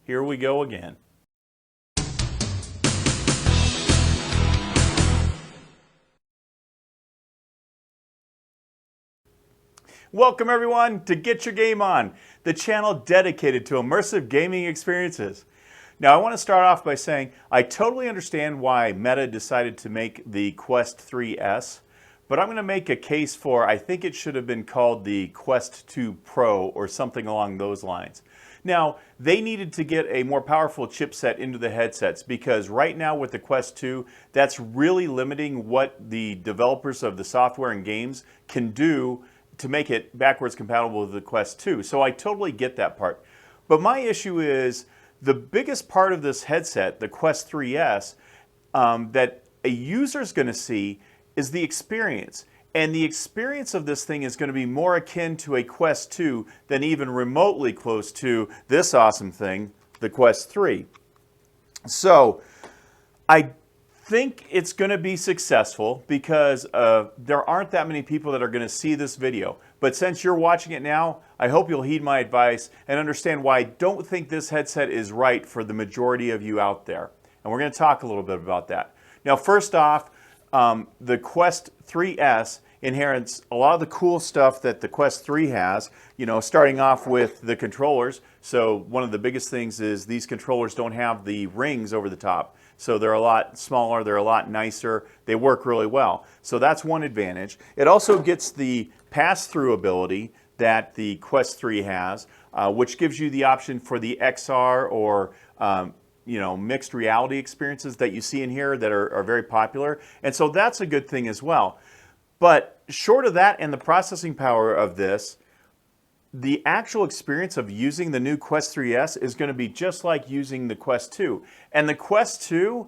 Here we go again. Welcome everyone to Get Your Game On, the channel dedicated to immersive gaming experiences. Now I want to start off by saying I totally understand why Meta decided to make the Quest 3S, but I'm going to make a case for I think it should have been called the Quest 2 Pro or something along those lines. Now, they needed to get a more powerful chipset into the headsets because right now with the Quest 2, that's really limiting what the developers of the software and games can do to make it backwards compatible with the Quest 2. So I totally get that part. But my issue is the biggest part of this headset, the Quest 3S, that a user is going to see is the experience. And the experience of this thing is going to be more akin to a Quest 2 than even remotely close to this awesome thing, the Quest 3. So I think it's going to be successful because there aren't that many people that are going to see this video. But since you're watching it now, I hope you'll heed my advice and understand why I don't think this headset is right for the majority of you out there. And we're going to talk a little bit about that. Now, first off, the Quest 3S inherits a lot of the cool stuff that the Quest 3 has, you know, starting off with the controllers. So one of the biggest things is these controllers don't have the rings over the top. So they're a lot smaller, they're a lot nicer, they work really well. So that's one advantage. It also gets the pass-through ability that the Quest 3 has, which gives you the option for the XR or you know, mixed reality experiences that you see in here that are very popular. And so that's a good thing as well. But short of that and the processing power of this, the actual experience of using the new Quest 3S is going to be just like using the Quest 2. And the Quest 2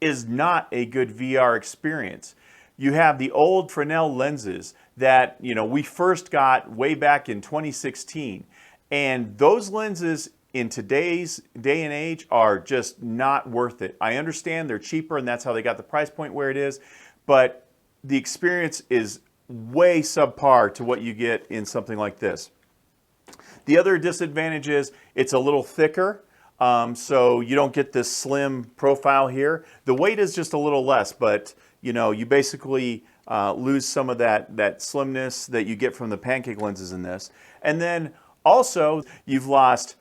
is not a good VR experience. You have the old Fresnel lenses that, you know, we first got way back in 2016. And those lenses in today's day and age are just not worth it. I understand they're cheaper and that's how they got the price point where it is, but the experience is way subpar to what you get in something like this. The other disadvantage is it's a little thicker, so you don't get this slim profile here. The weight is just a little less, but you know, you basically lose some of that slimness that you get from the pancake lenses in this. And then also you've lost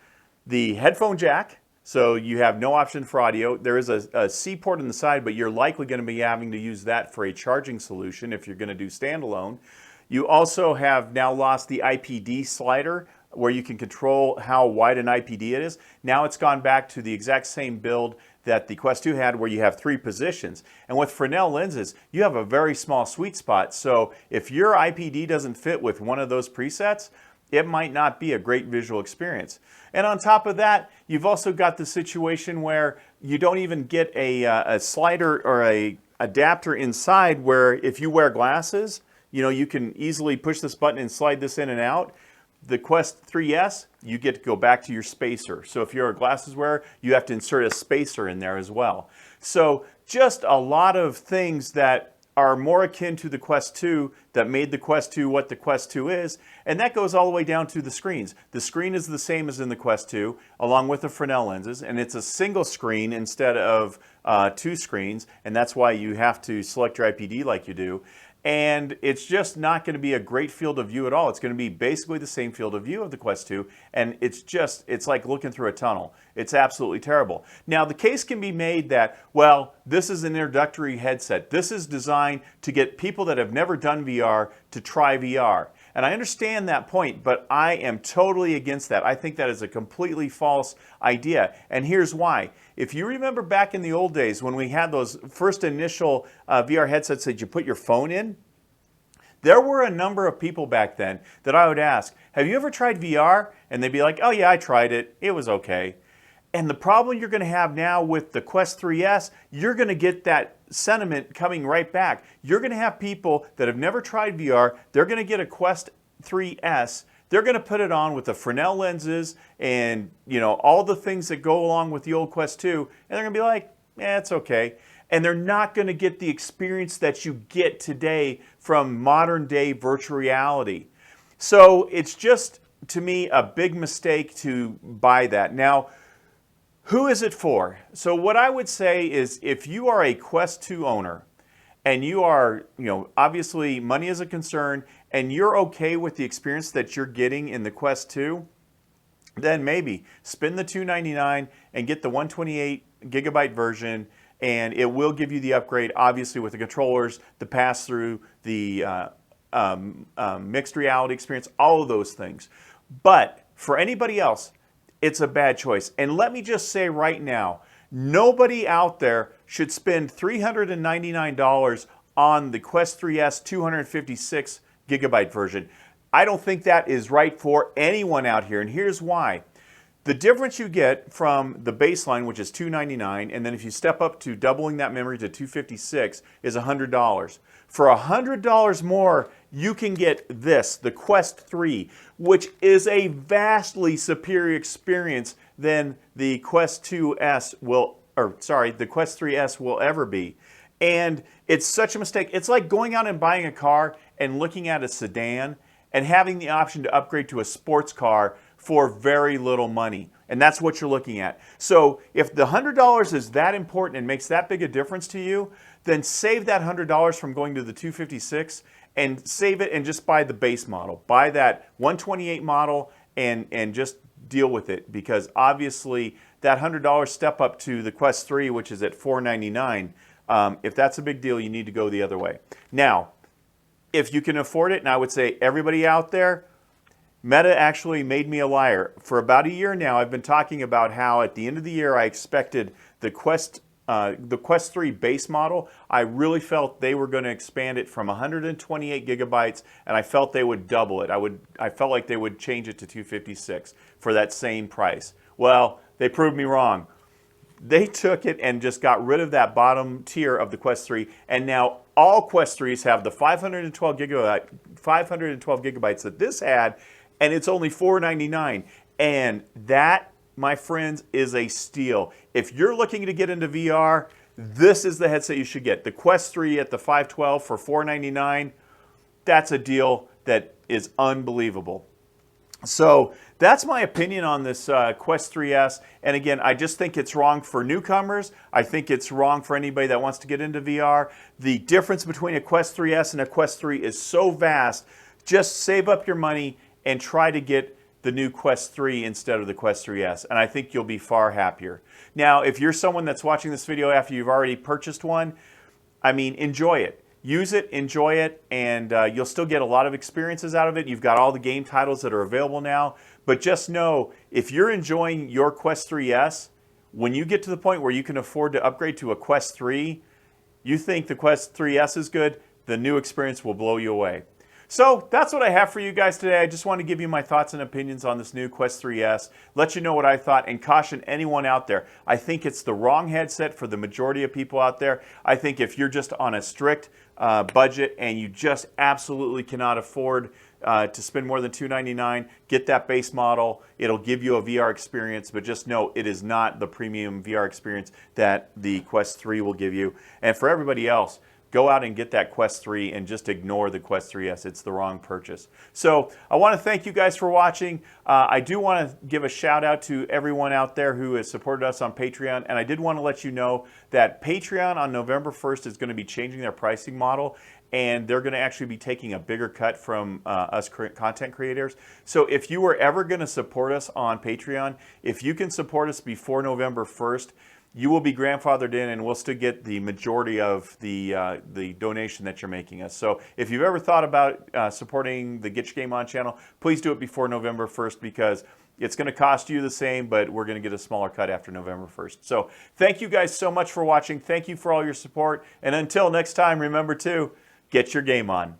the headphone jack, so you have no option for audio. There is a C port on the side, but you're likely going to be having to use that for a charging solution if you're going to do standalone. You also have now lost the IPD slider, where you can control how wide an IPD it is. Now it's gone back to the exact same build that the Quest 2 had, where you have 3 positions. And with Fresnel lenses, you have a very small sweet spot. So if your IPD doesn't fit with one of those presets, it might not be a great visual experience. And on top of that, you've also got the situation where you don't even get a slider or a adapter inside, where if you wear glasses, you know, you can easily push this button and slide this in and out. The Quest 3S, you get to go back to your spacer. So if you're a glasses wearer, you have to insert a spacer in there as well. So just a lot of things that are more akin to the Quest 2 that made the Quest 2 what the Quest 2 is, and that goes all the way down to the screens. The screen is the same as in the Quest 2, along with the Fresnel lenses, and it's a single screen instead of 2 screens, and that's why you have to select your IPD like you do. And it's just not going to be a great field of view at all. It's going to be basically the same field of view of the Quest 2, and it's like looking through a tunnel. It's absolutely terrible. Now, the case can be made that, well, this is an introductory headset. This is designed to get people that have never done VR to try VR. And I understand that point, but I am totally against that. I think that is a completely false idea. And here's why. If you remember back in the old days when we had those first initial VR headsets that you put your phone in, there were a number of people back then that I would ask, have you ever tried VR? And they'd be like, oh yeah, I tried it. It was okay. And the problem you're going to have now with the Quest 3S, you're going to get that sentiment coming right back. You're going to have people that have never tried VR, they're going to get a Quest 3S, they're going to put it on with the Fresnel lenses and, you know, all the things that go along with the old Quest 2, and they're going to be like, it's okay. And they're not going to get the experience that you get today from modern day virtual reality. So it's just, to me, a big mistake to buy that. Now, Who is it for? So what I would say is if you are a Quest 2 owner and you are, obviously money is a concern and you're okay with the experience that you're getting in the Quest 2, then maybe spend the $299 and get the 128GB version, and it will give you the upgrade, obviously with the controllers, the pass-through, the mixed reality experience, all of those things. But for anybody else, it's a bad choice. And let me just say right now, nobody out there should spend $399 on the Quest 3S 256GB version. I don't think that is right for anyone out here, and here's why. The difference you get from the baseline, which is $299, and then if you step up to doubling that memory to 256, is $100. For $100 more, you can get this, the Quest 3, which is a vastly superior experience than the Quest 2S the Quest 3S will ever be. And it's such a mistake. It's like going out and buying a car and looking at a sedan and having the option to upgrade to a sports car for very little money. And that's what you're looking at. So if the $100 is that important and makes that big a difference to you, then save that $100 from going to the 256 and save it and just buy the base model. Buy that 128 model and just deal with it, because obviously that $100 step up to the Quest 3, which is at $499, if that's a big deal, you need to go the other way. Now, if you can afford it, and I would say everybody out there, Meta actually made me a liar. For about a year now, I've been talking about how at the end of the year I expected the Quest 3 base model. I really felt they were going to expand it from 128 gigabytes, and I felt they would double it. I felt like they would change it to 256 for that same price. Well, they proved me wrong. They took it and just got rid of that bottom tier of the Quest 3, and now all Quest 3s have the 512 gigabytes that this had, and it's only $499. And that, my friends, is a steal. If you're looking to get into VR, this is the headset you should get. The Quest 3 at the 512 for $499, that's a deal that is unbelievable. So that's my opinion on this Quest 3S. And again, I just think it's wrong for newcomers. I think it's wrong for anybody that wants to get into VR. The difference between a Quest 3S and a Quest 3 is so vast. Just save up your money and try to get the new Quest 3 instead of the Quest 3S. And I think you'll be far happier. Now, if you're someone that's watching this video after you've already purchased one, I mean, enjoy it. Use it, enjoy it, and you'll still get a lot of experiences out of it. You've got all the game titles that are available now. But just know, if you're enjoying your Quest 3S, when you get to the point where you can afford to upgrade to a Quest 3, you think the Quest 3S is good, the new experience will blow you away. So that's what I have for you guys today. I just want to give you my thoughts and opinions on this new Quest 3S, let you know what I thought, and caution anyone out there. I think it's the wrong headset for the majority of people out there. I think if you're just on a strict budget and you just absolutely cannot afford to spend more than $299, get that base model. It'll give you a VR experience, but just know it is not the premium VR experience that the Quest 3 will give you. And for everybody else, go out and get that Quest 3 and just ignore the Quest 3S. It's the wrong purchase. So I want to thank you guys for watching. I do want to give a shout out to everyone out there who has supported us on Patreon. And I did want to let you know that Patreon on November 1st is going to be changing their pricing model. And they're going to actually be taking a bigger cut from us content creators. So if you were ever going to support us on Patreon, if you can support us before November 1st, you will be grandfathered in, and we'll still get the majority of the donation that you're making us. So if you've ever thought about supporting the Get Your Game On channel, please do it before November 1st, because it's going to cost you the same, but we're going to get a smaller cut after November 1st. So thank you guys so much for watching. Thank you for all your support. And until next time, remember to get your game on.